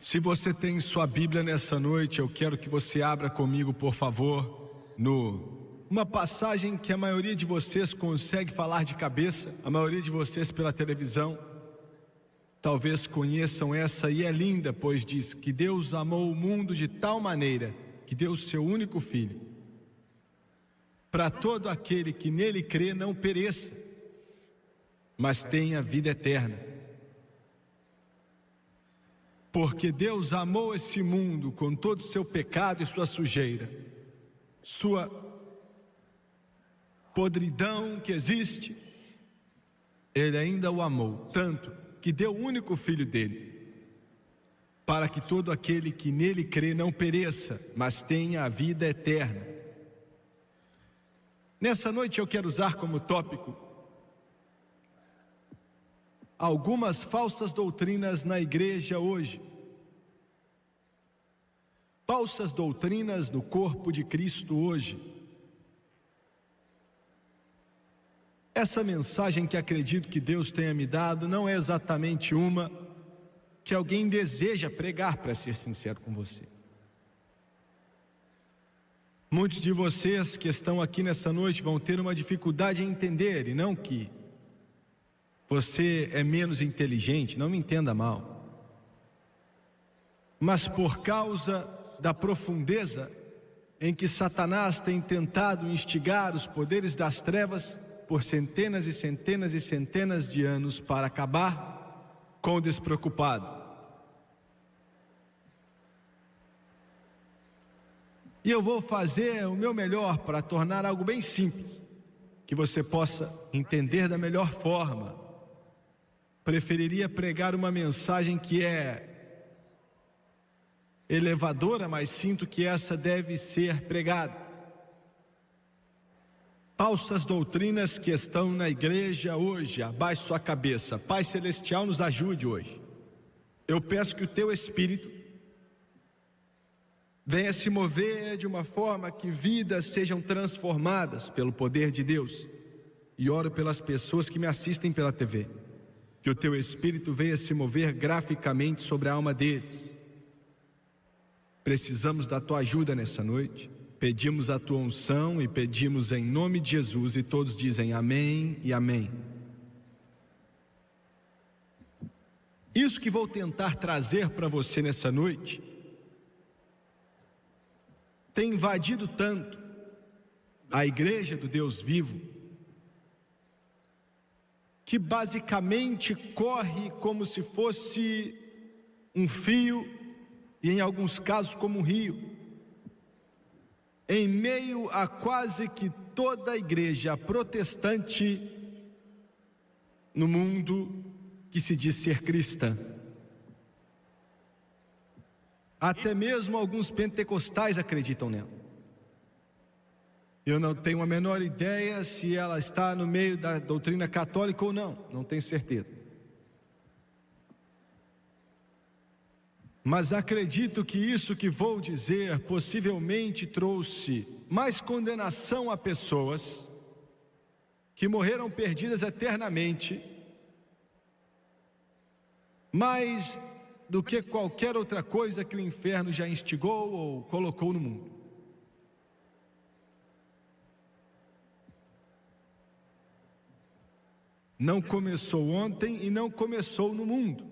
Se você tem sua Bíblia nessa noite, eu quero que você abra comigo, por favor, uma passagem que a maioria de vocês consegue falar de cabeça, a maioria de vocês pela televisão, talvez conheçam essa, e é linda, pois diz que Deus amou o mundo de tal maneira que deu o seu único Filho, para todo aquele que nele crê não pereça, mas tenha vida eterna. Porque Deus amou esse mundo com todo o seu pecado e sua sujeira, sua podridão que existe, Ele ainda o amou tanto que deu o único Filho dele, para que todo aquele que nele crê não pereça, mas tenha a vida eterna. Nessa noite eu quero usar como tópico algumas falsas doutrinas na igreja hoje. Falsas doutrinas no corpo de Cristo hoje. Essa mensagem que acredito que Deus tenha me dado não é exatamente uma que alguém deseja pregar, para ser sincero com você. Muitos de vocês que estão aqui nessa noite vão ter uma dificuldade em entender, e não que você é menos inteligente, não me entenda mal, mas por causa da profundeza em que Satanás tem tentado instigar os poderes das trevas por centenas e centenas e centenas de anos para acabar com o despreocupado. E eu vou fazer o meu melhor para tornar algo bem simples, que você possa entender da melhor forma. Preferiria pregar uma mensagem que é elevadora, mas sinto que essa deve ser pregada. Falsas doutrinas que estão na igreja hoje, abaixe sua cabeça. Pai Celestial, nos ajude hoje. Eu peço que o Teu Espírito venha se mover de uma forma que vidas sejam transformadas pelo poder de Deus. E oro pelas pessoas que me assistem pela TV. Que o Teu Espírito venha se mover graficamente sobre a alma deles. Precisamos da Tua ajuda nessa noite. Pedimos a Tua unção e pedimos em nome de Jesus. E todos dizem amém e amém. Isso que vou tentar trazer para você nessa noite tem invadido tanto a igreja do Deus vivo, que basicamente corre como se fosse um fio, e em alguns casos como um rio, em meio a quase que toda a igreja protestante no mundo que se diz ser cristã. Até mesmo alguns pentecostais acreditam nela. Eu não tenho a menor ideia se ela está no meio da doutrina católica ou não, não tenho certeza. Mas acredito que isso que vou dizer possivelmente trouxe mais condenação a pessoas que morreram perdidas eternamente, mais do que qualquer outra coisa que o inferno já instigou ou colocou no mundo. Não começou ontem e não começou no mundo.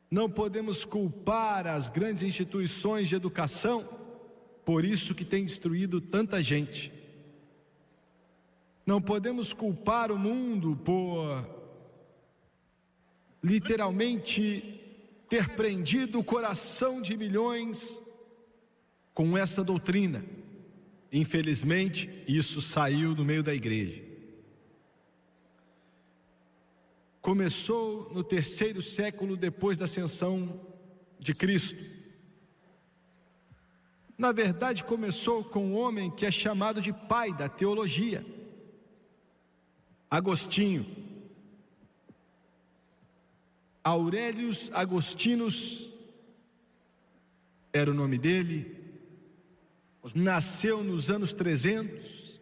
Não podemos culpar as grandes instituições de educação por isso que tem destruído tanta gente. Não podemos culpar o mundo por literalmente ter prendido o coração de milhões com essa doutrina. Infelizmente, isso saiu do meio da igreja. Começou no 3º século depois da ascensão de Cristo. Na verdade, começou com um homem que é chamado de pai da teologia, Agostinho. Aurelius Agostinus era o nome dele. Nasceu nos anos 300.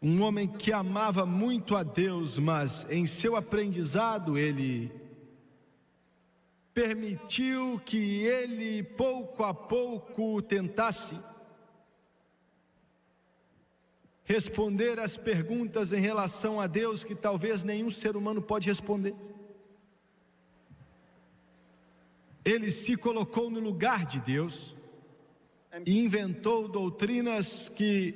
Um homem que amava muito a Deus, mas em seu aprendizado ele permitiu que ele pouco a pouco tentasse responder às perguntas em relação a Deus que talvez nenhum ser humano pode responder. Ele se colocou no lugar de Deus e inventou doutrinas que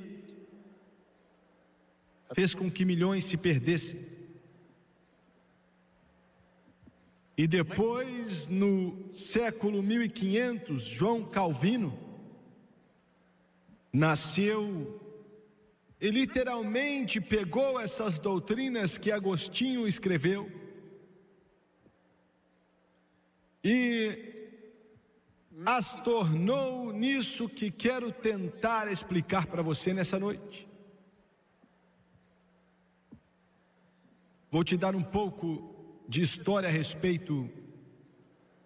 fez com que milhões se perdessem. E depois, no século 1500, João Calvino nasceu e literalmente pegou essas doutrinas que Agostinho escreveu e as tornou nisso que quero tentar explicar para você nessa noite. Vou te dar um pouco de história a respeito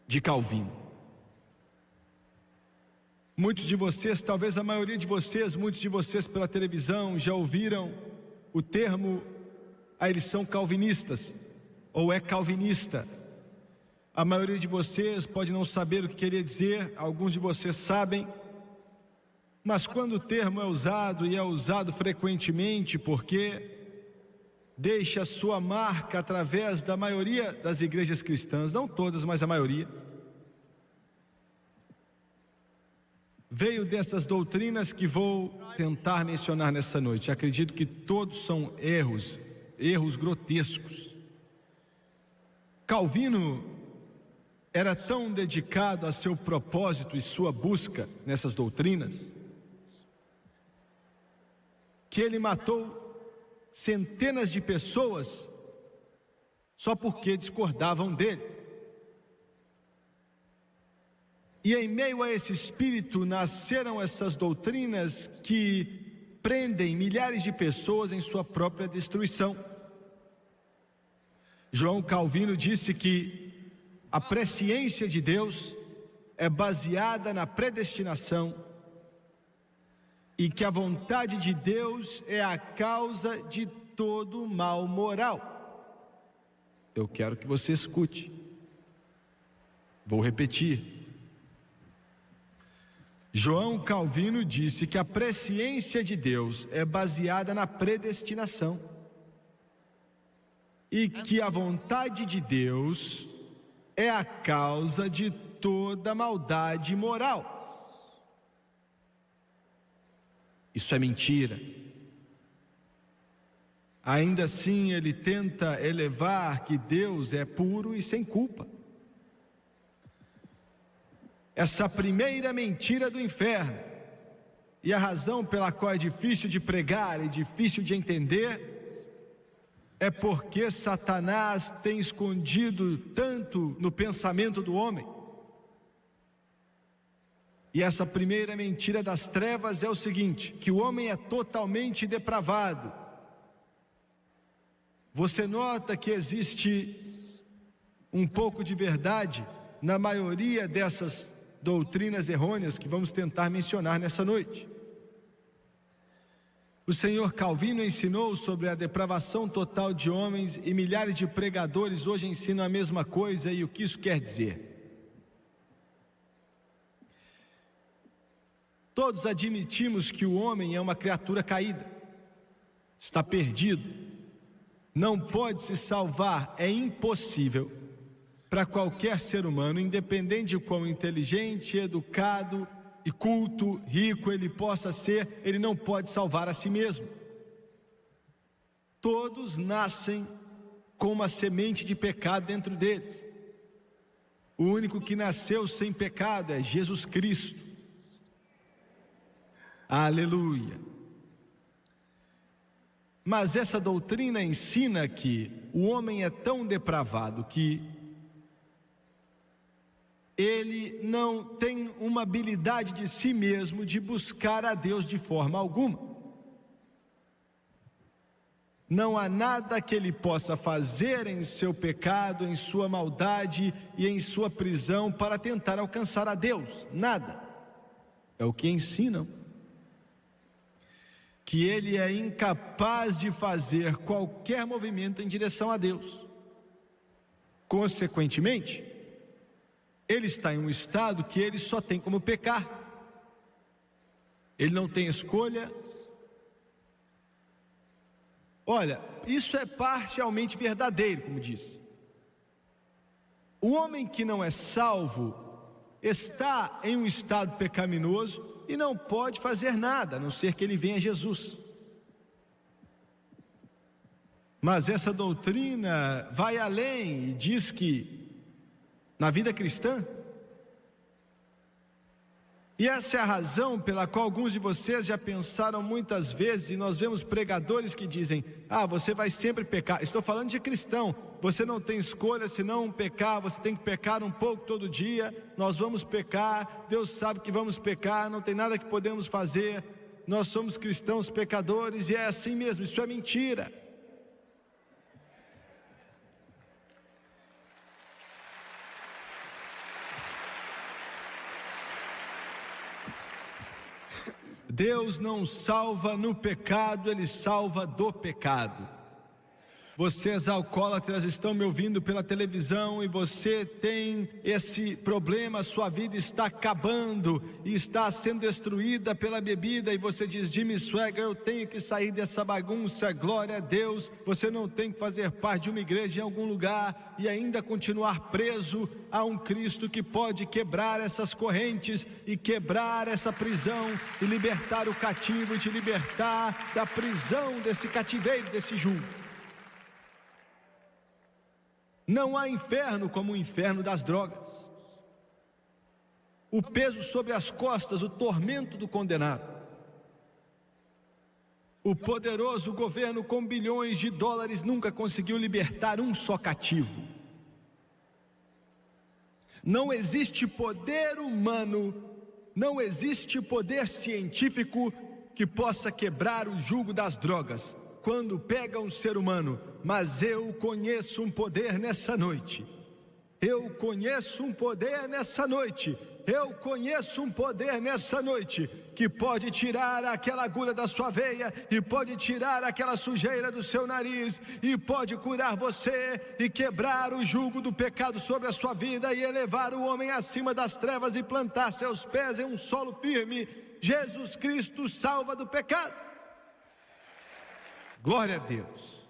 de Calvino. Muitos de vocês, talvez a maioria de vocês, muitos de vocês pela televisão já ouviram o termo, eles são calvinistas, ou é calvinista. A maioria de vocês pode não saber o que queria dizer, alguns de vocês sabem, mas quando o termo é usado, e é usado frequentemente, porque deixa sua marca através da maioria das igrejas cristãs, não todas, mas a maioria, veio dessas doutrinas que vou tentar mencionar nessa noite. Acredito que todos são erros grotescos. Calvino era tão dedicado a seu propósito e sua busca nessas doutrinas, que ele matou centenas de pessoas só porque discordavam dele. E em meio a esse espírito nasceram essas doutrinas que prendem milhares de pessoas em sua própria destruição. João Calvino disse que a presciência de Deus é baseada na predestinação e que a vontade de Deus é a causa de todo mal moral. Eu quero que você escute. Vou repetir. João Calvino disse que a presciência de Deus é baseada na predestinação e que a vontade de Deus é a causa de toda maldade moral. Isso é mentira. Ainda assim, ele tenta elevar que Deus é puro e sem culpa. Essa primeira mentira do inferno, e a razão pela qual é difícil de pregar e difícil de entender, é porque Satanás tem escondido tanto no pensamento do homem. E essa primeira mentira das trevas é o seguinte, que o homem é totalmente depravado. Você nota que existe um pouco de verdade na maioria dessas doutrinas errôneas que vamos tentar mencionar nessa noite. O Senhor Calvino ensinou sobre a depravação total de homens e milhares de pregadores hoje ensinam a mesma coisa. E o que isso quer dizer? Todos admitimos que o homem é uma criatura caída, está perdido, não pode se salvar, é impossível para qualquer ser humano, independente de quão inteligente, educado e culto, rico ele possa ser, ele não pode salvar a si mesmo. Todos nascem com uma semente de pecado dentro deles. O único que nasceu sem pecado é Jesus Cristo. Aleluia. Mas essa doutrina ensina que o homem é tão depravado que ele não tem uma habilidade de si mesmo de buscar a Deus de forma alguma. Não há nada que ele possa fazer em seu pecado, em sua maldade e em sua prisão para tentar alcançar a Deus. Nada. É o que ensinam. Que ele é incapaz de fazer qualquer movimento em direção a Deus. Consequentemente, ele está em um estado que ele só tem como pecar. Ele não tem escolha. Olha, isso é parcialmente verdadeiro, como disse. O homem que não é salvo está em um estado pecaminoso e não pode fazer nada, a não ser que ele venha a Jesus. Mas essa doutrina vai além e diz que na vida cristã, e essa é a razão pela qual alguns de vocês já pensaram muitas vezes, e nós vemos pregadores que dizem: você vai sempre pecar. Estou falando de cristão. Você não tem escolha senão pecar, você tem que pecar um pouco todo dia. Nós vamos pecar, Deus sabe que vamos pecar, não tem nada que podemos fazer. Nós somos cristãos pecadores e é assim mesmo. Isso é mentira. Deus não salva no pecado, Ele salva do pecado. Vocês alcoólatras estão me ouvindo pela televisão e você tem esse problema, sua vida está acabando e está sendo destruída pela bebida e você diz: Jimmy Swaggart, eu tenho que sair dessa bagunça, glória a Deus. Você não tem que fazer parte de uma igreja em algum lugar e ainda continuar preso a um Cristo que pode quebrar essas correntes e quebrar essa prisão e libertar o cativo e te libertar da prisão desse cativeiro, desse jugo. Não há inferno como o inferno das drogas. O peso sobre as costas, o tormento do condenado. O poderoso governo com bilhões de dólares nunca conseguiu libertar um só cativo. Não existe poder humano, não existe poder científico que possa quebrar o jugo das drogas quando pega um ser humano. Mas eu conheço um poder nessa noite. Eu conheço um poder nessa noite. Eu conheço um poder nessa noite que pode tirar aquela agulha da sua veia e pode tirar aquela sujeira do seu nariz e pode curar você e quebrar o jugo do pecado sobre a sua vida e elevar o homem acima das trevas e plantar seus pés em um solo firme. Jesus Cristo salva do pecado. Glória a Deus.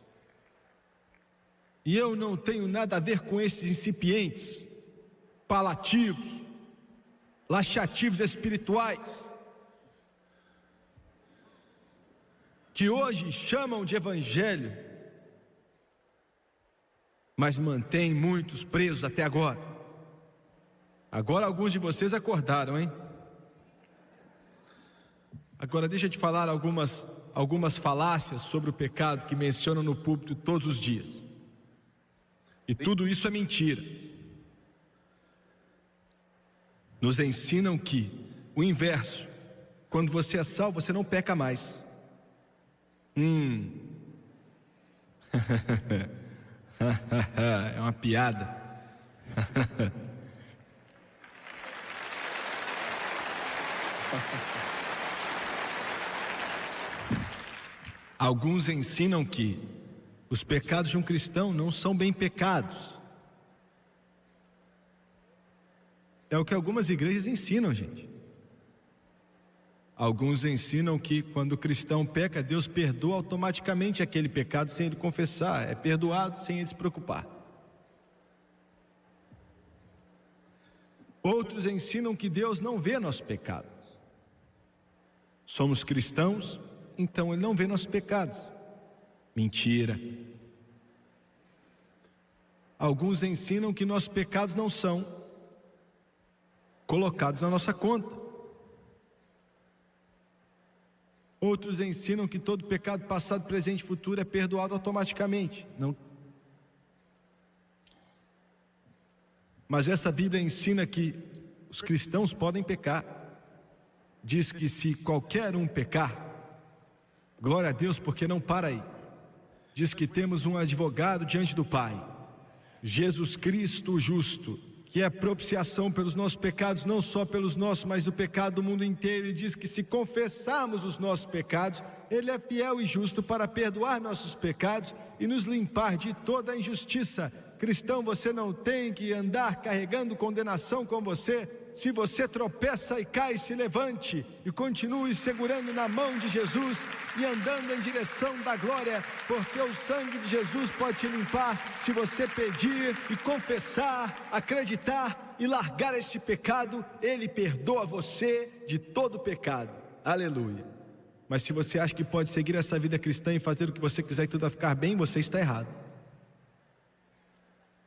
E eu não tenho nada a ver com esses incipientes, palativos, laxativos espirituais, que hoje chamam de evangelho, mas mantêm muitos presos até agora. Agora alguns de vocês acordaram, hein? Agora deixa eu te falar algumas falácias sobre o pecado que mencionam no púlpito todos os dias. E tudo isso é mentira. Nos ensinam que o inverso, quando você é salvo, você não peca mais. É uma piada. Alguns ensinam que os pecados de um cristão não são bem pecados. É o que algumas igrejas ensinam, gente. Alguns ensinam que quando o cristão peca, Deus perdoa automaticamente aquele pecado sem ele confessar. É perdoado sem ele se preocupar. Outros ensinam que Deus não vê nossos pecados. Somos cristãos, então Ele não vê nossos pecados. Mentira. Alguns ensinam que nossos pecados não são colocados na nossa conta. Outros ensinam que todo pecado passado, presente e futuro é perdoado automaticamente. Não. Mas essa Bíblia ensina que os cristãos podem pecar. Diz que se qualquer um pecar, glória a Deus, porque não para aí. Diz que temos um advogado diante do Pai, Jesus Cristo o justo, que é propiciação pelos nossos pecados, não só pelos nossos, mas do pecado do mundo inteiro. E diz que se confessarmos os nossos pecados, Ele é fiel e justo para perdoar nossos pecados e nos limpar de toda a injustiça. Cristão, você não tem que andar carregando condenação com você. Se você tropeça e cai, se levante e continue segurando na mão de Jesus e andando em direção da glória, porque o sangue de Jesus pode te limpar se você pedir e confessar, acreditar e largar este pecado. Ele perdoa você de todo pecado. Aleluia. Mas se você acha que pode seguir essa vida cristã e fazer o que você quiser e tudo vai ficar bem, você está errado.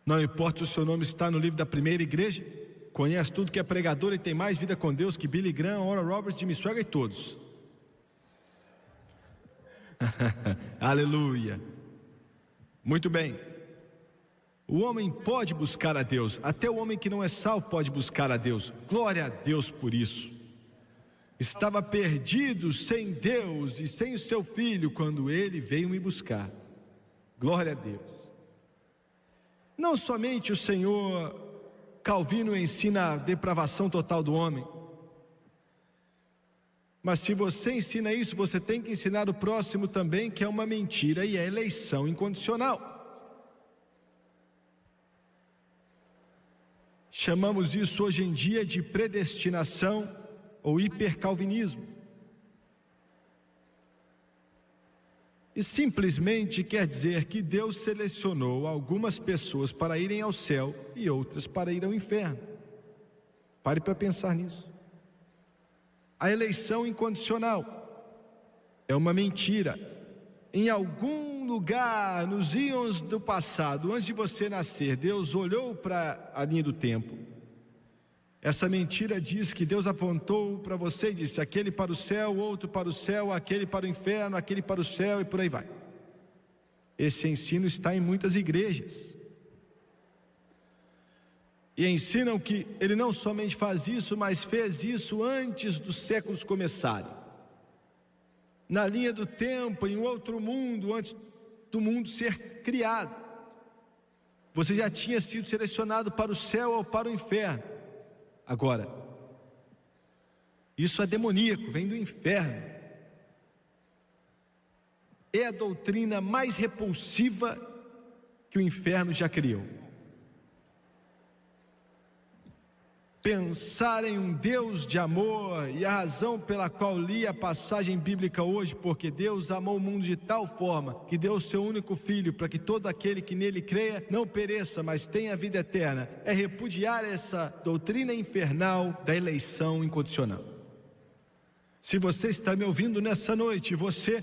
Não importa se o seu nome está no livro da primeira igreja, conhece tudo que é pregador e tem mais vida com Deus que Billy Graham, Oral Roberts, Jimmy Swaggart e todos. Aleluia. Muito bem. O homem pode buscar a Deus, até o homem que não é salvo pode buscar a Deus. Glória a Deus por isso. Estava perdido sem Deus e sem o seu filho quando ele veio me buscar. Glória a Deus. Não somente o Senhor Calvino ensina a depravação total do homem, mas se você ensina isso, você tem que ensinar o próximo também, que é uma mentira e é eleição incondicional. Chamamos isso hoje em dia de predestinação ou hipercalvinismo. E simplesmente quer dizer que Deus selecionou algumas pessoas para irem ao céu e outras para ir ao inferno. Pare para pensar nisso. A eleição incondicional é uma mentira. Em algum lugar, nos íons do passado, antes de você nascer, Deus olhou para a linha do tempo. Essa mentira diz que Deus apontou para você e disse: aquele para o céu, outro para o céu, aquele para o inferno, aquele para o céu, e por aí vai. Esse ensino está em muitas igrejas. E ensinam que ele não somente faz isso, mas fez isso antes dos séculos começarem. Na linha do tempo, em outro mundo, antes do mundo ser criado. Você já tinha sido selecionado para o céu ou para o inferno. Agora, isso é demoníaco, vem do inferno. É a doutrina mais repulsiva que o inferno já criou. Pensar em um Deus de amor, e a razão pela qual li a passagem bíblica hoje, porque Deus amou o mundo de tal forma que deu o seu único filho para que todo aquele que nele creia não pereça, mas tenha vida eterna, é repudiar essa doutrina infernal da eleição incondicional. Se você está me ouvindo nessa noite, você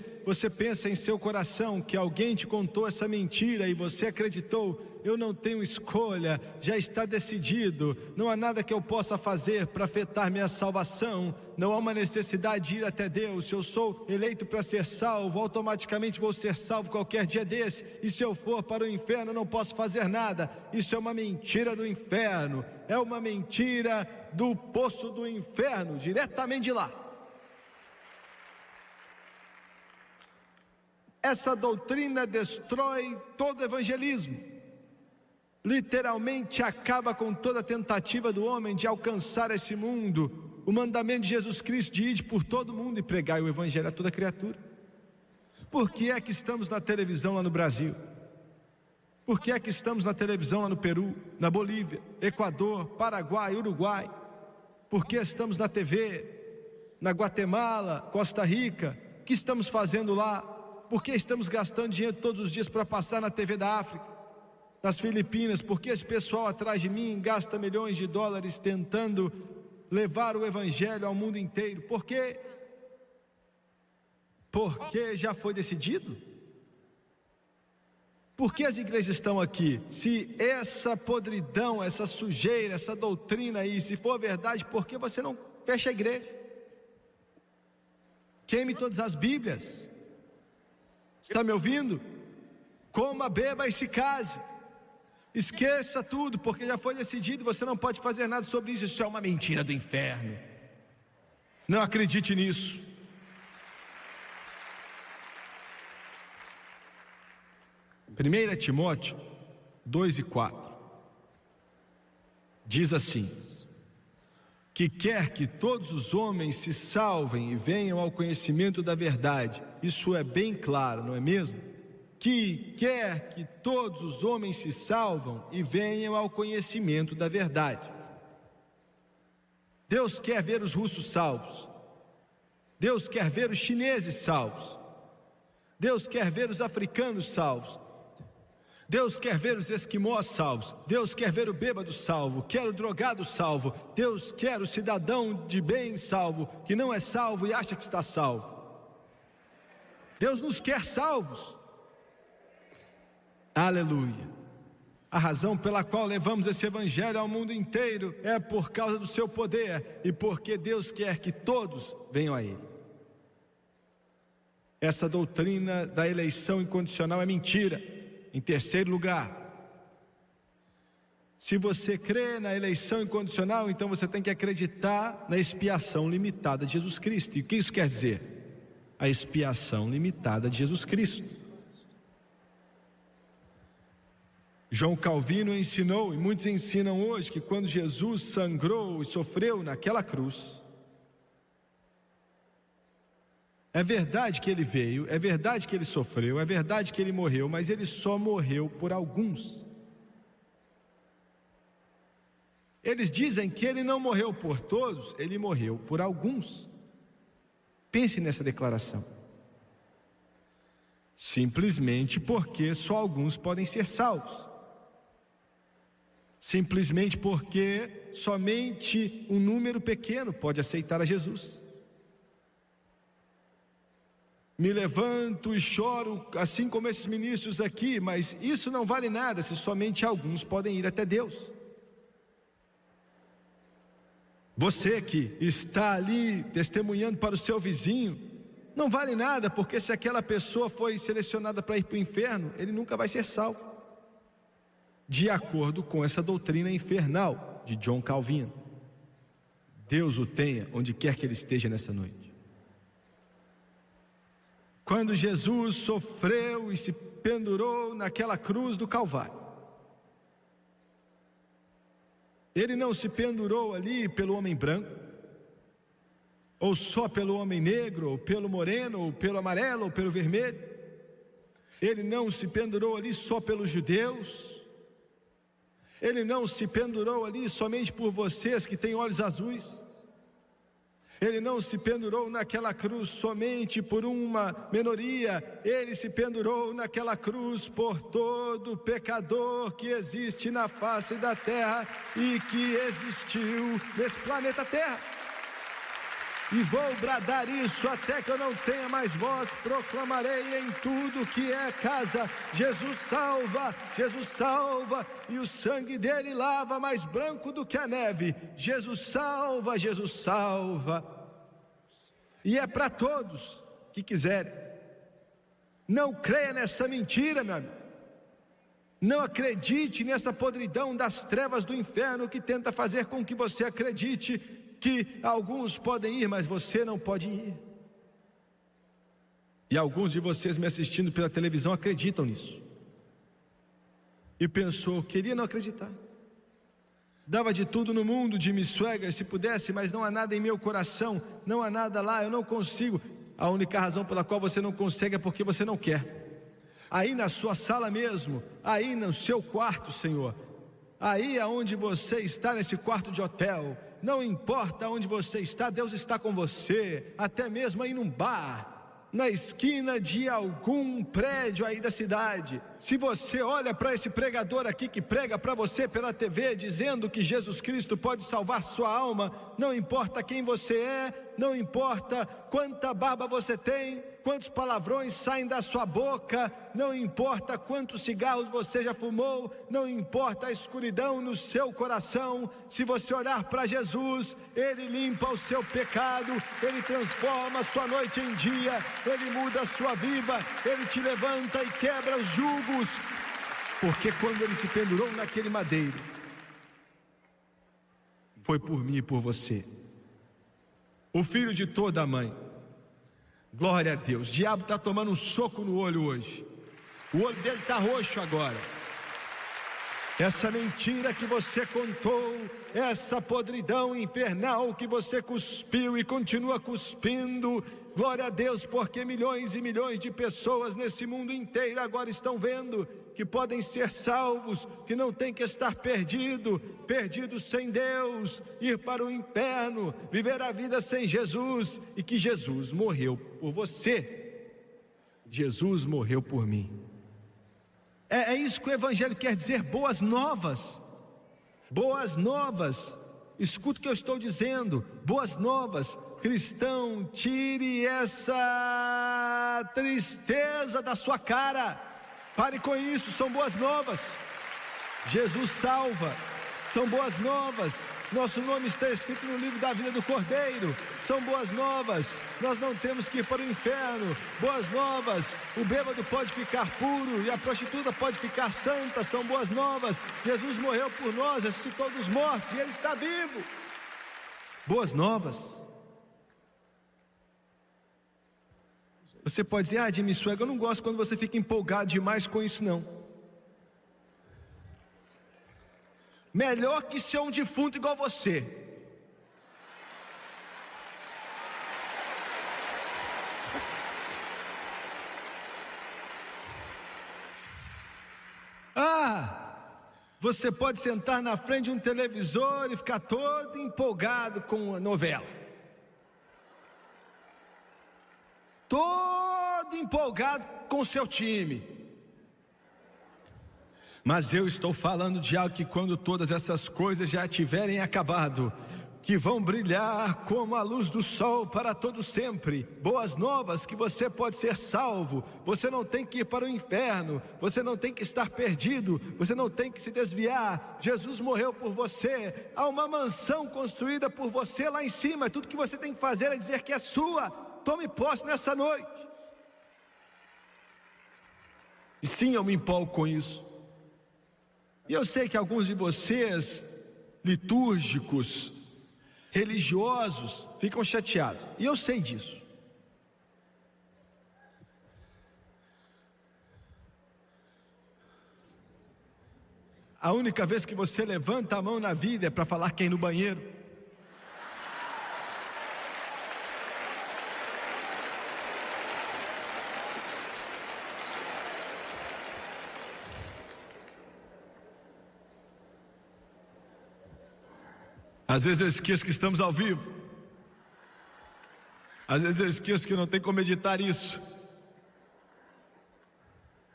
pensa em seu coração que alguém te contou essa mentira e você acreditou: eu não tenho escolha, já está decidido, não há nada que eu possa fazer para afetar minha salvação, não há uma necessidade de ir até Deus, se eu sou eleito para ser salvo, automaticamente vou ser salvo qualquer dia desse, e se eu for para o inferno não posso fazer nada. Isso é uma mentira do inferno, é uma mentira do poço do inferno, diretamente de lá. Essa doutrina destrói todo evangelismo, literalmente acaba com toda a tentativa do homem de alcançar esse mundo. O mandamento de Jesus Cristo de ir por todo mundo e pregar o evangelho a toda criatura. Por que é que estamos na televisão lá no Brasil? Por que é que estamos na televisão lá no Peru, na Bolívia, Equador, Paraguai, Uruguai? Por que estamos na TV, na Guatemala, Costa Rica? O que estamos fazendo lá? Por que estamos gastando dinheiro todos os dias para passar na TV da África, nas Filipinas? Por que esse pessoal atrás de mim gasta milhões de dólares tentando levar o evangelho ao mundo inteiro? Por quê? Porque já foi decidido? Por que as igrejas estão aqui? Se essa podridão, essa sujeira, essa doutrina aí, se for verdade, por que você não fecha a igreja? Queime todas as Bíblias. Está me ouvindo? Coma, beba e se case. Esqueça tudo, porque já foi decidido, você não pode fazer nada sobre isso. Isso é uma mentira do inferno. Não acredite nisso. Primeira Timóteo 2:4 diz assim: que quer que todos os homens se salvem e venham ao conhecimento da verdade. Isso é bem claro, não é mesmo? que quer que todos os homens se salvam e venham ao conhecimento da verdade. Deus quer ver os russos salvos. Deus quer ver os chineses salvos. Deus quer ver os africanos salvos. Deus quer ver os esquimós salvos. Deus quer ver o bêbado salvo, quer o drogado salvo. Deus quer o cidadão de bem salvo, que não é salvo e acha que está salvo. Deus nos quer salvos. Aleluia. A razão pela qual levamos esse evangelho ao mundo inteiro é por causa do seu poder e porque Deus quer que todos venham a Ele. Essa doutrina da eleição incondicional é mentira. Em terceiro lugar, se você crê na eleição incondicional, então você tem que acreditar na expiação limitada de Jesus Cristo. E o que isso quer dizer? A expiação limitada de Jesus Cristo. João Calvino ensinou, e muitos ensinam hoje, que quando Jesus sangrou e sofreu naquela cruz, é verdade que ele veio, é verdade que ele sofreu, é verdade que ele morreu, mas ele só morreu por alguns. Eles dizem que ele não morreu por todos, ele morreu por alguns. Pense nessa declaração. Simplesmente porque só alguns podem ser salvos. Simplesmente porque somente um número pequeno pode aceitar a Jesus. Me levanto e choro, assim como esses ministros aqui, mas isso não vale nada se somente alguns podem ir até Deus. Você que está ali testemunhando para o seu vizinho, não vale nada, porque se aquela pessoa foi selecionada para ir para o inferno, ele nunca vai ser salvo. De acordo com essa doutrina infernal de John Calvino. Deus o tenha onde quer que ele esteja nessa noite. Quando Jesus sofreu e se pendurou naquela cruz do Calvário, ele não se pendurou ali pelo homem branco, ou só pelo homem negro, ou pelo moreno, ou pelo amarelo, ou pelo vermelho. Ele não se pendurou ali só pelos judeus. Ele não se pendurou ali somente por vocês que têm olhos azuis. Ele não se pendurou naquela cruz somente por uma minoria. Ele se pendurou naquela cruz por todo pecador que existe na face da terra e que existiu nesse planeta Terra. E vou bradar isso até que eu não tenha mais voz, proclamarei em tudo que é casa: Jesus salva, e o sangue dele lava mais branco do que a neve. Jesus salva, e é para todos que quiserem. Não creia nessa mentira, meu amigo. Não acredite nessa podridão das trevas do inferno que tenta fazer com que você acredite que alguns podem ir, mas você não pode ir. E alguns de vocês me assistindo pela televisão acreditam nisso. E pensou, queria não acreditar. Dava de tudo no mundo, Jimmy Swaggart, se pudesse, mas não há nada em meu coração, não há nada lá, eu não consigo. A única razão pela qual você não consegue é porque você não quer. Aí na sua sala mesmo, aí no seu quarto, Senhor, aí aonde você está, nesse quarto de hotel, não importa onde você está, Deus está com você, até mesmo aí num bar, na esquina de algum prédio aí da cidade. Se você olha para esse pregador aqui que prega para você pela TV, dizendo que Jesus Cristo pode salvar sua alma, não importa quem você é, não importa quanta barba você tem, quantos palavrões saem da sua boca, não importa quantos cigarros você já fumou, não importa a escuridão no seu coração, se você olhar para Jesus, Ele limpa o seu pecado, Ele transforma a sua noite em dia, Ele muda a sua vida, Ele te levanta e quebra os jugos, porque quando Ele se pendurou naquele madeiro, foi por mim e por você, o filho de toda a mãe. Glória a Deus. O diabo está tomando um soco no olho hoje. O olho dele está roxo agora. Essa mentira que você contou, essa podridão infernal que você cuspiu e continua cuspindo, glória a Deus, porque milhões e milhões de pessoas nesse mundo inteiro agora estão vendo que podem ser salvos, que não tem que estar perdidos sem Deus, ir para o inferno, viver a vida sem Jesus, e que Jesus morreu por você, Jesus morreu por mim. É isso que o Evangelho quer dizer, boas novas. Boas novas. Escuta o que eu estou dizendo, boas novas. Cristão, tire essa tristeza da sua cara. Pare com isso, são boas novas. Jesus salva, são boas novas. Nosso nome está escrito no livro da vida do Cordeiro. São boas novas. Nós não temos que ir para o inferno. Boas novas. O bêbado pode ficar puro e a prostituta pode ficar santa. São boas novas. Jesus morreu por nós, ressuscitou dos mortos e Ele está vivo. Boas novas. Você pode dizer: Jimmy Swaggart, eu não gosto quando você fica empolgado demais com isso, não. Melhor que ser um defunto igual você. Você pode sentar na frente de um televisor e ficar todo empolgado com a novela. Todo empolgado com o seu time. Mas eu estou falando de algo que, quando todas essas coisas já tiverem acabado, que vão brilhar como a luz do sol para todo sempre. Boas novas, que você pode ser salvo. Você não tem que ir para o inferno. Você não tem que estar perdido. Você não tem que se desviar. Jesus morreu por você. Há uma mansão construída por você lá em cima. Tudo que você tem que fazer é dizer que é sua. Tome posse nessa noite. E sim, eu me empolgo com isso. E eu sei que alguns de vocês, litúrgicos, religiosos, ficam chateados. E eu sei disso. A única vez que você levanta a mão na vida é para falar que é ir no banheiro. Às vezes eu esqueço que estamos ao vivo. Às vezes eu esqueço que não tem como editar isso.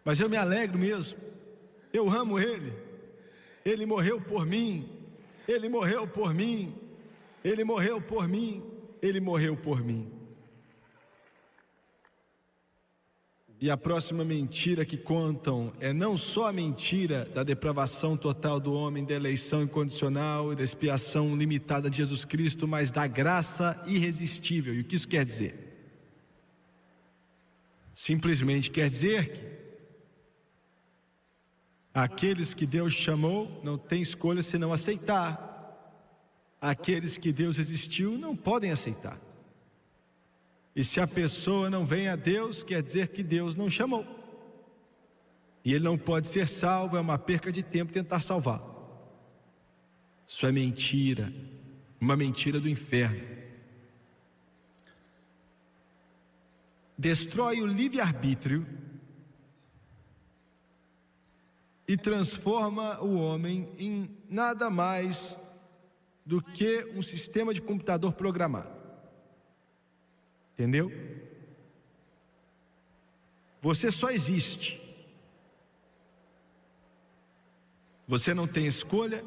Mas eu me alegro mesmo. Eu amo Ele. Ele morreu por mim. Ele morreu por mim. Ele morreu por mim. Ele morreu por mim. E a próxima mentira que contam é não só a mentira da depravação total do homem, da eleição incondicional e da expiação limitada de Jesus Cristo, mas da graça irresistível. E o que isso quer dizer? Simplesmente quer dizer que aqueles que Deus chamou não têm escolha senão aceitar. Aqueles que Deus resistiu não podem aceitar. E se a pessoa não vem a Deus, quer dizer que Deus não chamou. E ele não pode ser salvo, é uma perca de tempo tentar salvar. Isso é mentira, uma mentira do inferno. Destrói o livre-arbítrio e transforma o homem em nada mais do que um sistema de computador programado. Entendeu? Você só existe. Você não tem escolha.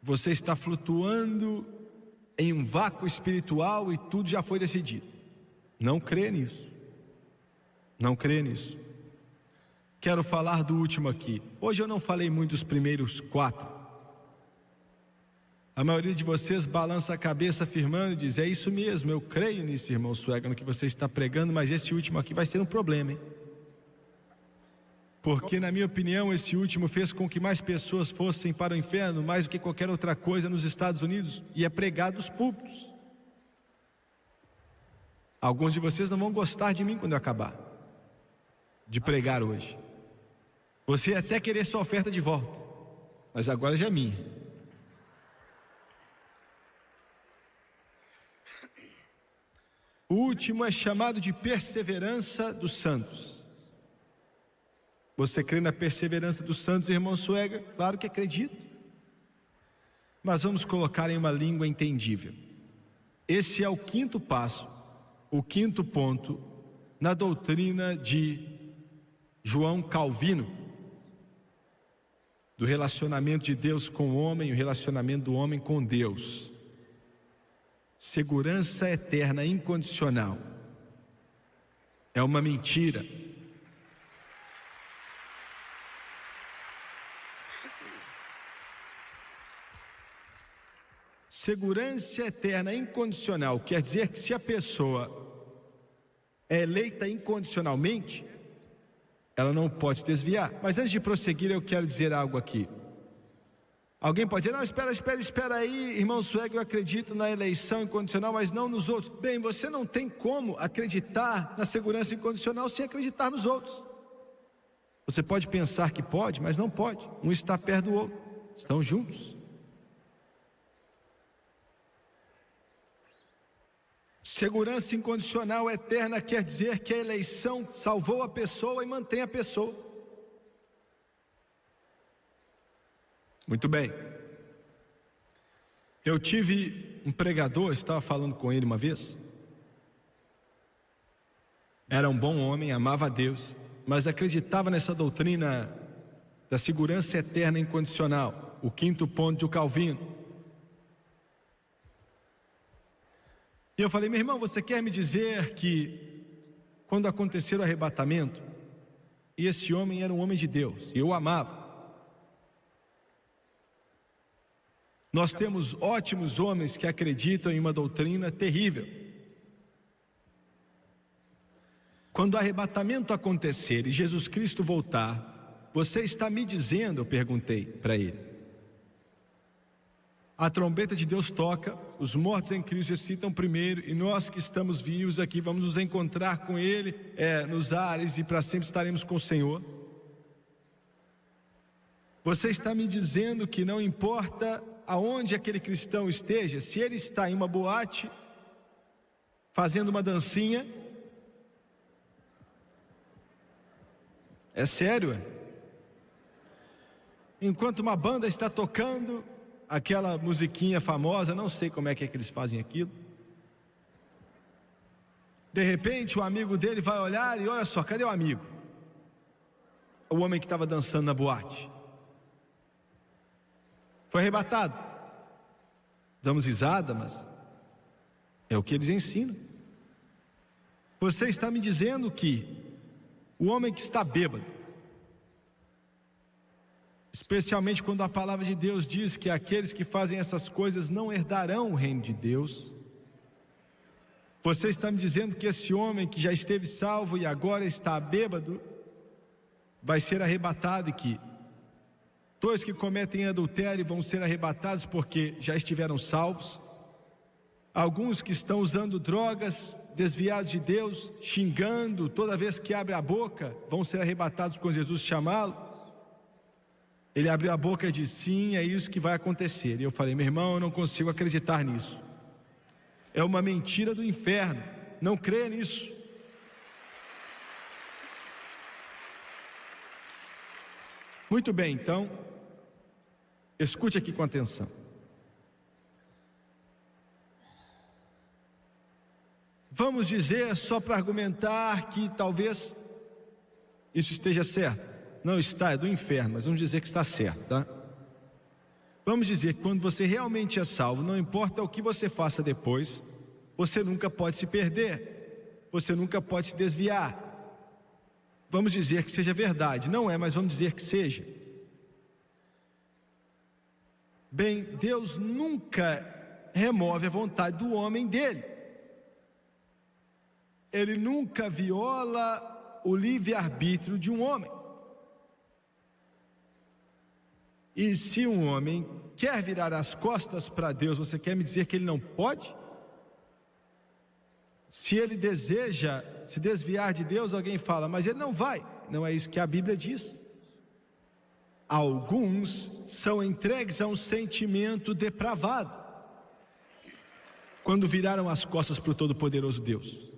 Você está flutuando em um vácuo espiritual e tudo já foi decidido. Não crê nisso. Não crê nisso. Quero falar do último aqui. Hoje eu não falei muito dos primeiros 4. A maioria de vocês balança a cabeça afirmando e diz: é isso mesmo, eu creio nisso, irmão Swaggart, no que você está pregando, mas esse último aqui vai ser um problema, hein? Porque, na minha opinião, esse último fez com que mais pessoas fossem para o inferno, mais do que qualquer outra coisa nos Estados Unidos, e é pregado nos púlpitos. Alguns de vocês não vão gostar de mim quando eu acabar de pregar hoje. Você ia até querer sua oferta de volta, mas agora já é minha. O último é chamado de perseverança dos santos. Você crê na perseverança dos santos, irmão Suega? Claro que acredito. Mas vamos colocar em uma língua entendível. Esse é o quinto passo, o quinto ponto na doutrina de João Calvino, do relacionamento de Deus com o homem e o relacionamento do homem com Deus. Segurança eterna incondicional é uma mentira. Segurança eterna incondicional quer dizer que se a pessoa é eleita incondicionalmente, ela não pode se desviar. Mas antes de prosseguir, eu quero dizer algo aqui. Alguém pode dizer, não, espera aí, irmão Suega, eu acredito na eleição incondicional, mas não nos outros. Bem, você não tem como acreditar na segurança incondicional sem acreditar nos outros. Você pode pensar que pode, mas não pode. Um está perto do outro, estão juntos. Segurança incondicional eterna quer dizer que a eleição salvou a pessoa e mantém a pessoa. Muito bem. Eu tive um pregador, estava falando com ele uma vez. Era um bom homem, amava a Deus, mas acreditava nessa doutrina da segurança eterna incondicional, o quinto ponto de Calvino. E eu falei, meu irmão, você quer me dizer que quando aconteceu o arrebatamento, e esse homem era um homem de Deus, e eu o amava. Nós temos ótimos homens que acreditam em uma doutrina terrível. Quando o arrebatamento acontecer e Jesus Cristo voltar, você está me dizendo, eu perguntei para ele, a trombeta de Deus toca, os mortos em Cristo ressuscitam primeiro, e nós que estamos vivos aqui vamos nos encontrar com Ele nos ares, e para sempre estaremos com o Senhor. Você está me dizendo que não importa aonde aquele cristão esteja, se ele está em uma boate, fazendo uma dancinha, é sério, enquanto uma banda está tocando aquela musiquinha famosa, não sei como é que eles fazem aquilo, de repente o amigo dele vai olhar e olha só, cadê o amigo? O homem que estava dançando na boate foi arrebatado. Damos risada, mas é o que eles ensinam. Você está me dizendo que o homem que está bêbado, especialmente quando a palavra de Deus diz que aqueles que fazem essas coisas não herdarão o reino de Deus, você está me dizendo que esse homem que já esteve salvo e agora está bêbado vai ser arrebatado, e que todos que cometem adultério vão ser arrebatados porque já estiveram salvos. Alguns que estão usando drogas, desviados de Deus, xingando toda vez que abre a boca, vão ser arrebatados quando Jesus chamá-lo. Ele abriu a boca e disse, sim, é isso que vai acontecer. E eu falei, meu irmão, eu não consigo acreditar nisso. É uma mentira do inferno, não creia nisso. Muito bem, então, escute aqui com atenção. Vamos dizer, só para argumentar que talvez isso esteja certo. Não está, é do inferno, mas vamos dizer que está certo, tá? Vamos dizer que quando você realmente é salvo, não importa o que você faça depois, você nunca pode se perder, você nunca pode se desviar. Vamos dizer que seja verdade, não é, mas vamos dizer que seja. Bem, Deus nunca remove a vontade do homem dele. Ele nunca viola o livre-arbítrio de um homem. E se um homem quer virar as costas para Deus, você quer me dizer que ele não pode? Se ele deseja se desviar de Deus, alguém fala, mas ele não vai. Não é isso que a Bíblia diz. Alguns são entregues a um sentimento depravado quando viraram as costas para o Todo-Poderoso Deus.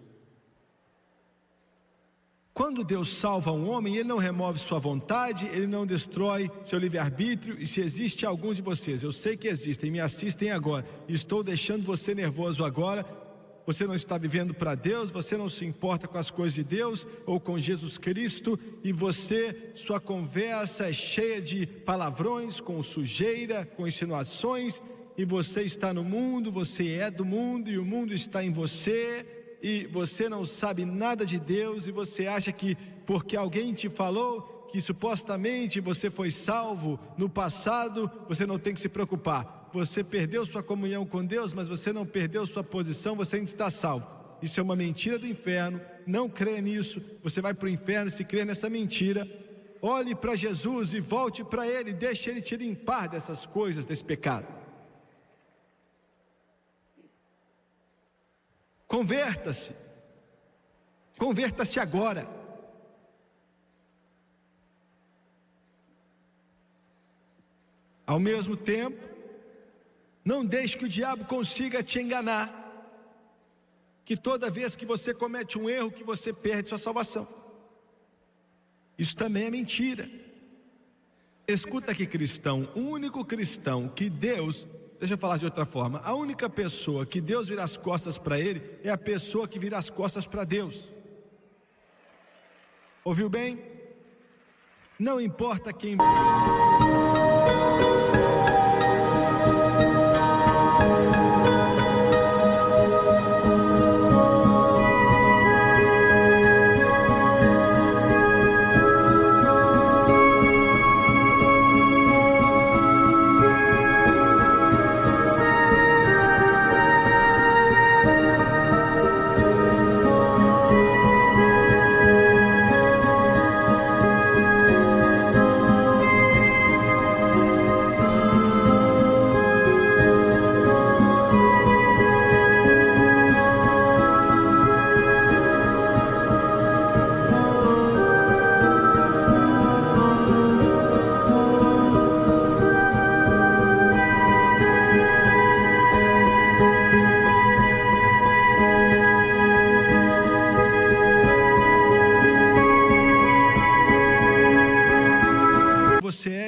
Quando Deus salva um homem, Ele não remove sua vontade, Ele não destrói seu livre-arbítrio. E se existe algum de vocês, eu sei que existem, me assistem agora, e estou deixando você nervoso agora, você não está vivendo para Deus, você não se importa com as coisas de Deus ou com Jesus Cristo, e sua conversa é cheia de palavrões, com sujeira, com insinuações, e você está no mundo, você é do mundo e o mundo está em você, e você não sabe nada de Deus, e você acha que porque alguém te falou que supostamente você foi salvo no passado, você não tem que se preocupar. Você perdeu sua comunhão com Deus, mas você não perdeu sua posição, você ainda está salvo. Isso é uma mentira do inferno, não creia nisso, você vai para o inferno se crer nessa mentira. Olhe para Jesus e volte para Ele, deixe Ele te limpar dessas coisas, desse pecado. Converta-se, converta-se agora. Ao mesmo tempo, não deixe que o diabo consiga te enganar, que toda vez que você comete um erro, que você perde sua salvação. Isso também é mentira. Escuta aqui, cristão, o único cristão que Deus... Deixa eu falar de outra forma. A única pessoa que Deus vira as costas para ele é a pessoa que vira as costas para Deus. Ouviu bem? Não importa quem...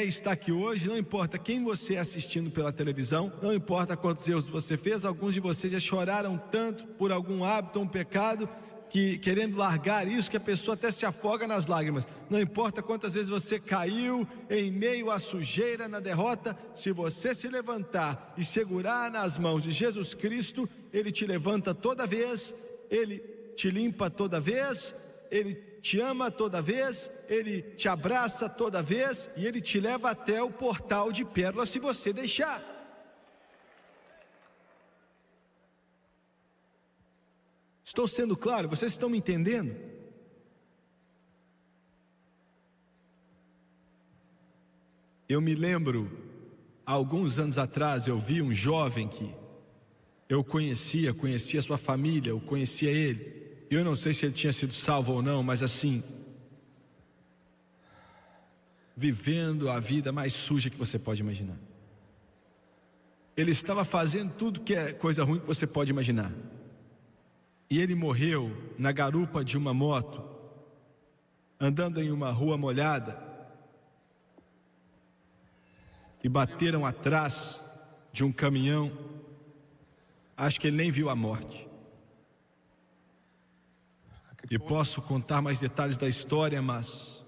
Está aqui hoje, não importa quem você é assistindo pela televisão, não importa quantos erros você fez, alguns de vocês já choraram tanto por algum hábito ou um pecado, que querendo largar isso, que a pessoa até se afoga nas lágrimas. Não importa quantas vezes você caiu em meio à sujeira, na derrota, se você se levantar e segurar nas mãos de Jesus Cristo, Ele te levanta toda vez, Ele te limpa toda vez, Ele te ama toda vez, Ele te abraça toda vez, e Ele te leva até o portal de pérola se você deixar. Estou sendo claro? Vocês estão me entendendo? Eu me lembro, há alguns anos atrás, eu vi um jovem que eu conhecia sua família, eu conhecia ele. Eu não sei se ele tinha sido salvo ou não, mas assim, vivendo a vida mais suja que você pode imaginar. Ele estava fazendo tudo que é coisa ruim que você pode imaginar. E ele morreu na garupa de uma moto, andando em uma rua molhada, e bateram atrás de um caminhão. Acho que ele nem viu a morte. E posso contar mais detalhes da história, mas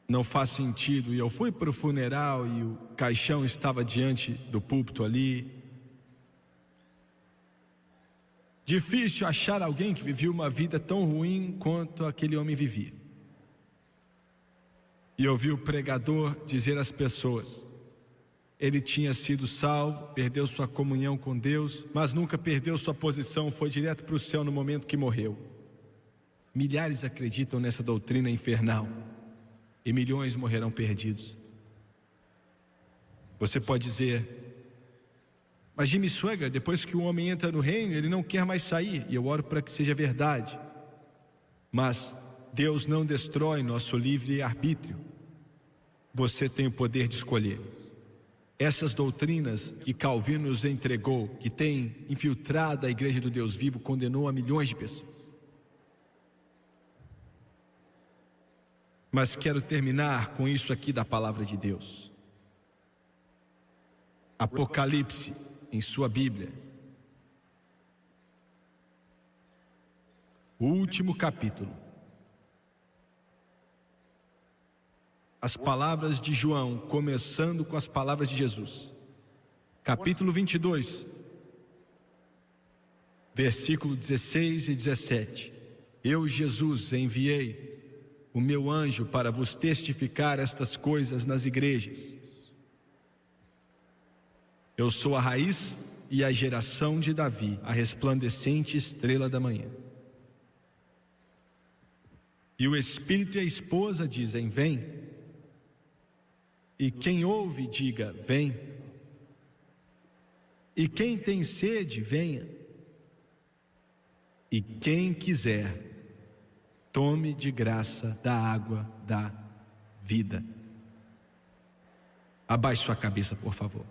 não faz sentido. E eu fui para o funeral e o caixão estava diante do púlpito ali. Difícil achar alguém que vivia uma vida tão ruim quanto aquele homem vivia. E eu vi o pregador dizer às pessoas: ele tinha sido salvo, perdeu sua comunhão com Deus, mas nunca perdeu sua posição, foi direto para o céu no momento que morreu. Milhares acreditam nessa doutrina infernal e milhões morrerão perdidos. Você pode dizer: mas Jimmy Swaggart, depois que o homem entra no reino, ele não quer mais sair, e eu oro para que seja verdade. Mas Deus não destrói nosso livre-arbítrio. Você tem o poder de escolher. Essas doutrinas que Calvino nos entregou, que tem infiltrado a Igreja do Deus Vivo, condenou a milhões de pessoas. Mas quero terminar com isso aqui da palavra de Deus. Apocalipse, em sua Bíblia. O último capítulo. As palavras de João, começando com as palavras de Jesus. Capítulo 22, versículo 16 e 17. Eu, Jesus, enviei o meu anjo para vos testificar estas coisas nas igrejas. Eu sou a raiz e a geração de Davi, a resplandecente estrela da manhã. E o Espírito e a esposa dizem: vem. E quem ouve, diga: vem. E quem tem sede, venha. E quem quiser, tome de graça da água da vida. Abaixe sua cabeça, por favor.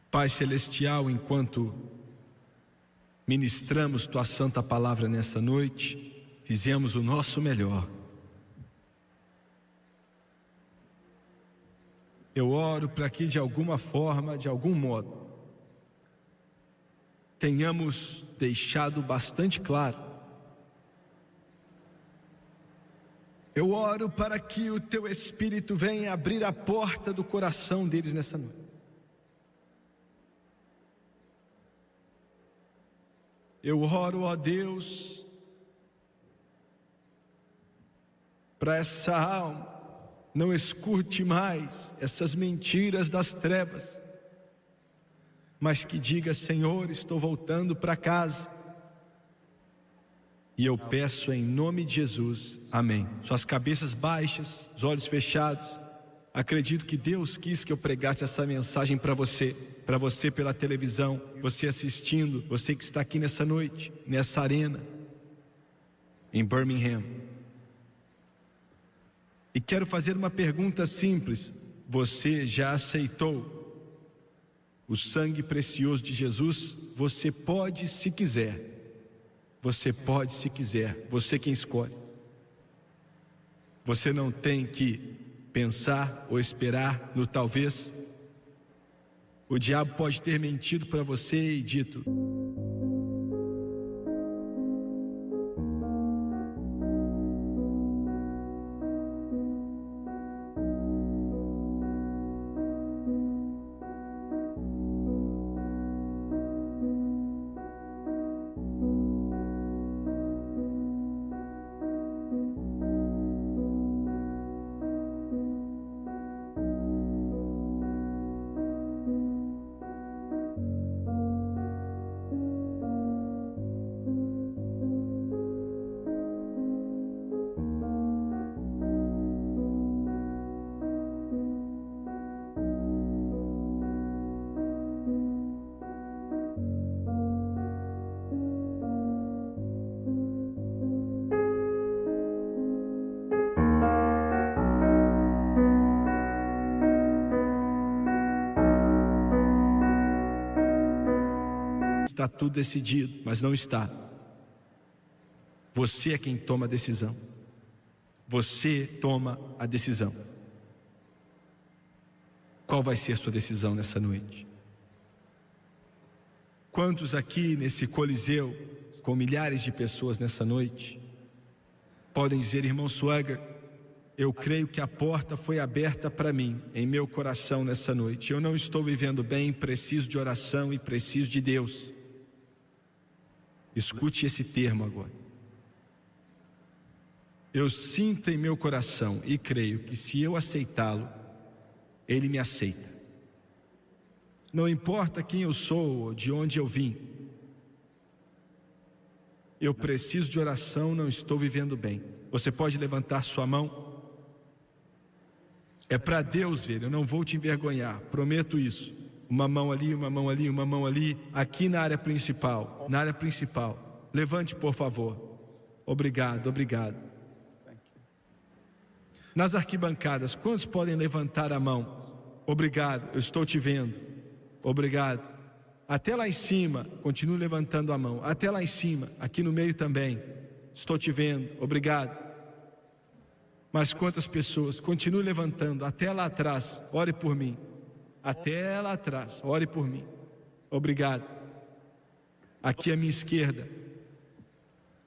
Pai Celestial, enquanto ministramos Tua Santa Palavra nessa noite, fizemos o nosso melhor. Eu oro para que de alguma forma, de algum modo, tenhamos deixado bastante claro. Eu oro para que o Teu Espírito venha abrir a porta do coração deles nessa noite. Eu oro, ó Deus, para essa alma não escute mais essas mentiras das trevas, mas que diga: Senhor, estou voltando para casa. E eu peço em nome de Jesus, amém. Suas cabeças baixas, os olhos fechados. Acredito que Deus quis que eu pregasse essa mensagem para você pela televisão, você assistindo, você que está aqui nessa noite, nessa arena, em Birmingham. E quero fazer uma pergunta simples: você já aceitou o sangue precioso de Jesus? Você pode, se quiser. Você pode, se quiser. Você quem escolhe. Você não tem que pensar ou esperar no talvez. O diabo pode ter mentido para você e dito: está tudo decidido, mas não está. Você é quem toma a decisão. Você toma a decisão. Qual vai ser a sua decisão nessa noite? Quantos aqui nesse coliseu, com milhares de pessoas nessa noite, podem dizer: irmão Swagger, eu creio que a porta foi aberta para mim, em meu coração nessa noite. Eu não estou vivendo bem, preciso de oração e preciso de Deus. Escute esse termo agora. Eu sinto em meu coração e creio que se eu aceitá-lo, Ele me aceita. Não importa quem eu sou ou de onde eu vim. Eu preciso de oração, não estou vivendo bem. Você pode levantar sua mão? É para Deus ver, eu não vou te envergonhar, prometo isso. Uma mão ali, uma mão ali, uma mão ali. Aqui na área principal, Levante, por favor. Obrigado, obrigado. Nas arquibancadas, quantos podem levantar a mão? Obrigado, eu estou te vendo. Obrigado. Até lá em cima, continue levantando a mão. Até lá em cima, aqui no meio também. Estou te vendo, obrigado. Mas quantas pessoas? Continue levantando. Até lá atrás, ore por mim. Até lá atrás, ore por mim. Obrigado. Aqui à minha esquerda.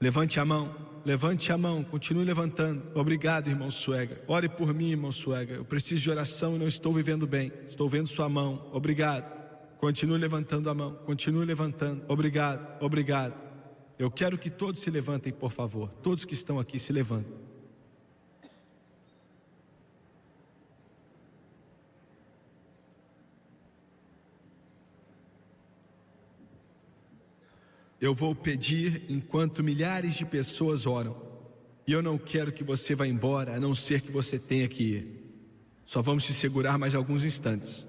Levante a mão, continue levantando. Obrigado, irmão Suega. Ore por mim, irmão Suega. Eu preciso de oração e não estou vivendo bem. Estou vendo sua mão. Obrigado. Continue levantando a mão, continue levantando. Obrigado, obrigado. Eu quero que todos se levantem, por favor. Todos que estão aqui se levantem. Eu vou pedir enquanto milhares de pessoas oram. E eu não quero que você vá embora, a não ser que você tenha que ir. Só vamos te segurar mais alguns instantes.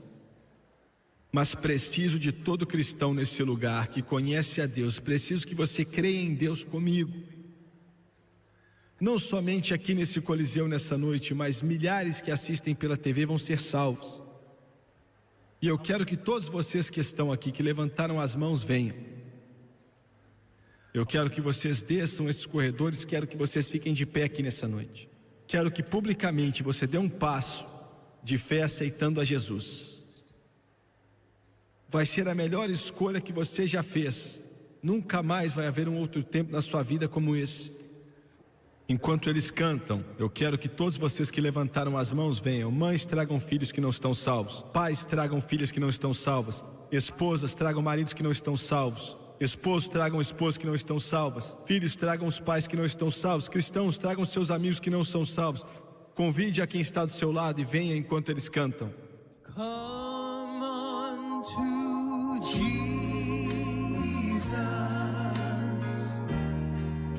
Mas preciso de todo cristão nesse lugar que conhece a Deus. Preciso que você creia em Deus comigo. Não somente aqui nesse coliseu nessa noite, mas milhares que assistem pela TV vão ser salvos. E eu quero que todos vocês que estão aqui, que levantaram as mãos, venham. Eu quero que vocês desçam esses corredores, quero que vocês fiquem de pé aqui nessa noite. Quero que publicamente você dê um passo de fé aceitando a Jesus. Vai ser a melhor escolha que você já fez. Nunca mais vai haver um outro tempo na sua vida como esse. Enquanto eles cantam, eu quero que todos vocês que levantaram as mãos venham. Mães, tragam filhos que não estão salvos. Pais, tragam filhas que não estão salvas. Esposas, tragam maridos que não estão salvos. Esposos, tragam esposas que não estão salvas. Filhos, tragam os pais que não estão salvos. Cristãos, tragam seus amigos que não são salvos. Convide a quem está do seu lado e venha enquanto eles cantam. Come unto Jesus,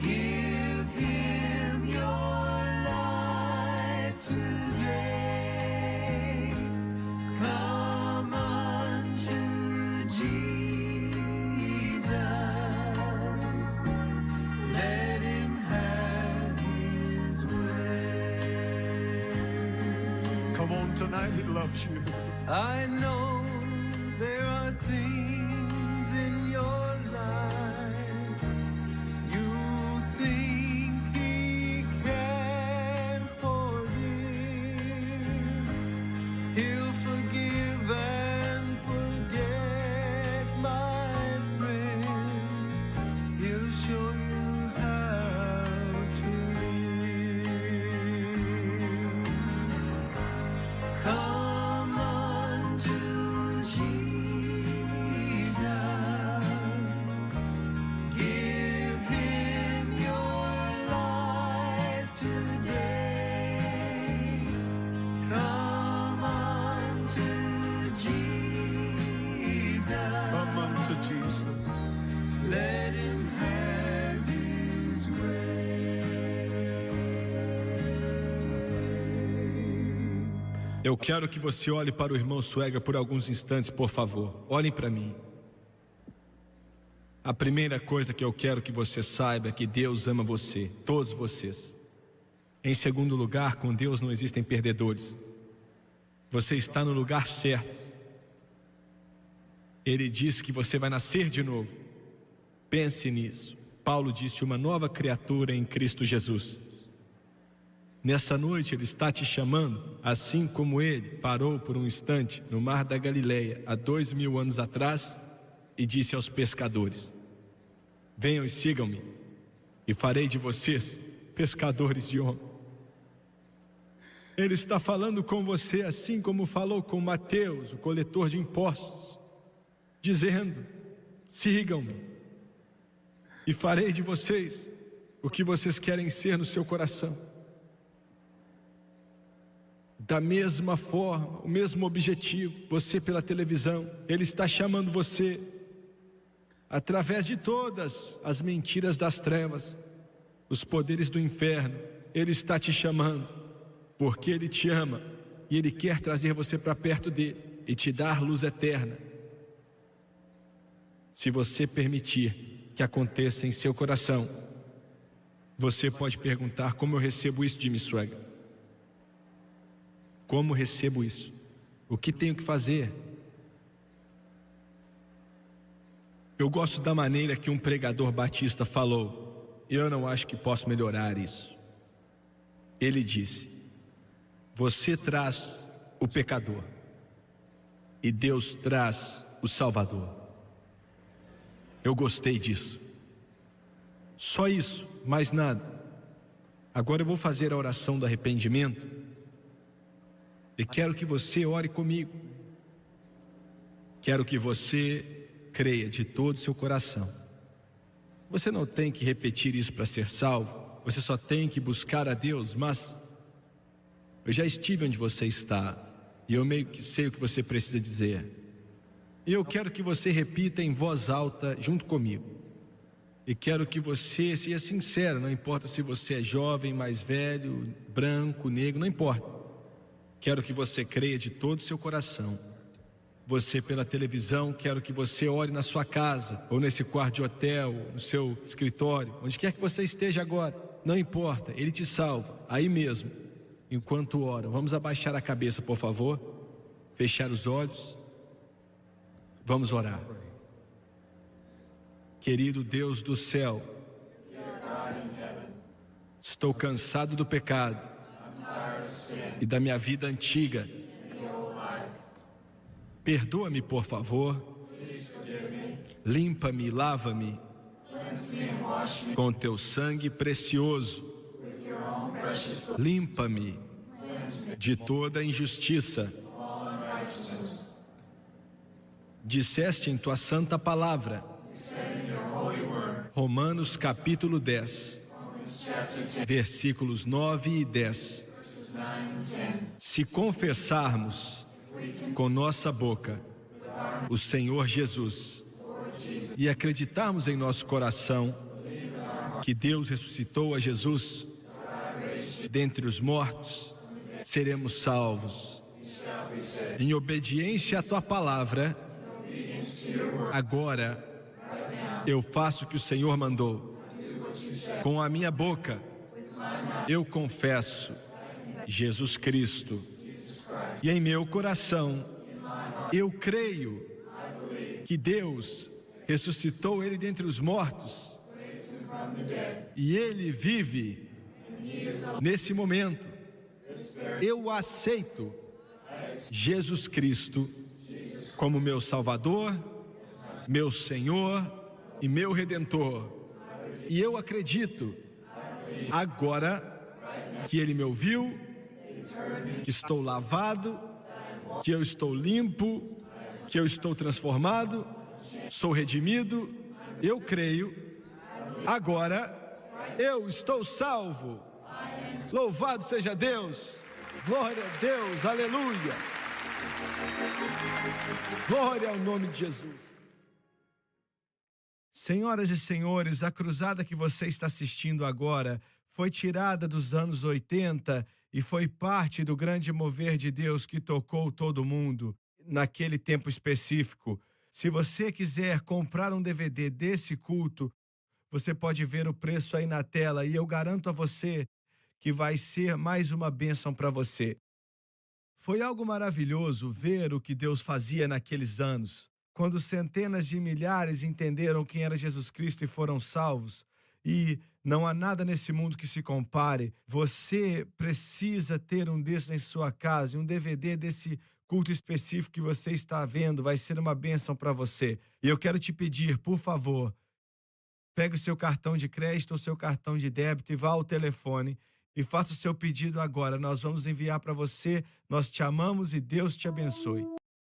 give him your life today. Come unto Jesus, let him have his way. Come on tonight, he loves you. I know there are things in your life you think he can forgive. He'll forgive and forget, my friend. He'll show you how to live. Come unto Jesus, give him your life today. Come unto Jesus, Come unto Jesus. let him have his way. Eu quero que você olhe para o irmão Suega por alguns instantes, por favor. Olhem para mim. A primeira coisa que eu quero que você saiba é que Deus ama você, todos vocês. Em segundo lugar, com Deus não existem perdedores. Você está no lugar certo. Ele diz que você vai nascer de novo. Pense nisso. Paulo disse: uma nova criatura em Cristo Jesus. Nessa noite ele está te chamando, assim como ele parou por um instante no mar da Galileia há 2000 anos atrás e disse aos pescadores: venham e sigam-me, e farei de vocês pescadores de homens. Ele está falando com você assim como falou com Mateus, o coletor de impostos, dizendo: sigam-me, e farei de vocês o que vocês querem ser no seu coração. Da mesma forma, o mesmo objetivo, você pela televisão, ele está chamando você, através de todas as mentiras das trevas, os poderes do inferno, ele está te chamando, porque ele te ama, e ele quer trazer você para perto dele, e te dar luz eterna, se você permitir que aconteça em seu coração. Você pode perguntar: como eu recebo isso, Jimmy Swaggart? Como recebo isso? O que tenho que fazer? Eu gosto da maneira que um pregador batista falou. Eu não acho que posso melhorar isso. Ele disse: você traz o pecador e Deus traz o Salvador. Eu gostei disso. Só isso, mais nada. Agora eu vou fazer a oração do arrependimento e quero que você ore comigo. Quero que você creia de todo o seu coração. Você não tem que repetir isso para ser salvo. Você só tem que buscar a Deus. Mas eu já estive onde você está e eu meio que sei o que você precisa dizer. E eu quero que você repita em voz alta junto comigo. E quero que você seja sincero. Não importa se você é jovem, mais velho, branco, negro, não importa. Quero que você creia de todo o seu coração. Você pela televisão, quero que você ore na sua casa, ou nesse quarto de hotel, no seu escritório, onde quer que você esteja agora. Não importa, Ele te salva, aí mesmo, enquanto ora. Vamos abaixar a cabeça, por favor. Fechar os olhos. Vamos orar. Querido Deus do céu, estou cansado do pecado e da minha vida antiga. Perdoa-me, por favor. Limpa-me, lava-me com teu sangue precioso. Limpa-me de toda injustiça. Disseste em tua santa palavra, Romanos capítulo 10, versículos 9 e 10. Se confessarmos com nossa boca o Senhor Jesus e acreditarmos em nosso coração que Deus ressuscitou a Jesus dentre os mortos, seremos salvos. Em obediência à tua palavra, agora eu faço o que o Senhor mandou. Com a minha boca eu confesso Jesus Cristo, e em meu coração eu creio que Deus ressuscitou Ele dentre os mortos e Ele vive nesse momento. Eu aceito Jesus Cristo como meu Salvador, meu Senhor e meu Redentor. E eu acredito agora que Ele me ouviu, que estou lavado, que eu estou limpo, que eu estou transformado, sou redimido. Eu creio, agora eu estou salvo. Louvado seja Deus, glória a Deus, aleluia. Glória ao nome de Jesus. Senhoras e senhores, a cruzada que você está assistindo agora foi tirada dos anos 80 e foi parte do grande mover de Deus que tocou todo mundo naquele tempo específico. Se você quiser comprar um DVD desse culto, você pode ver o preço aí na tela e eu garanto a você que vai ser mais uma bênção para você. Foi algo maravilhoso ver o que Deus fazia naqueles anos, quando centenas de milhares entenderam quem era Jesus Cristo e foram salvos. E não há nada nesse mundo que se compare. Você precisa ter um desses em sua casa, um DVD desse culto específico que você está vendo. Vai ser uma bênção para você. E eu quero te pedir, por favor, pegue o seu cartão de crédito ou seu cartão de débito e vá ao telefone e faça o seu pedido agora. Nós vamos enviar para você. Nós te amamos e Deus te abençoe.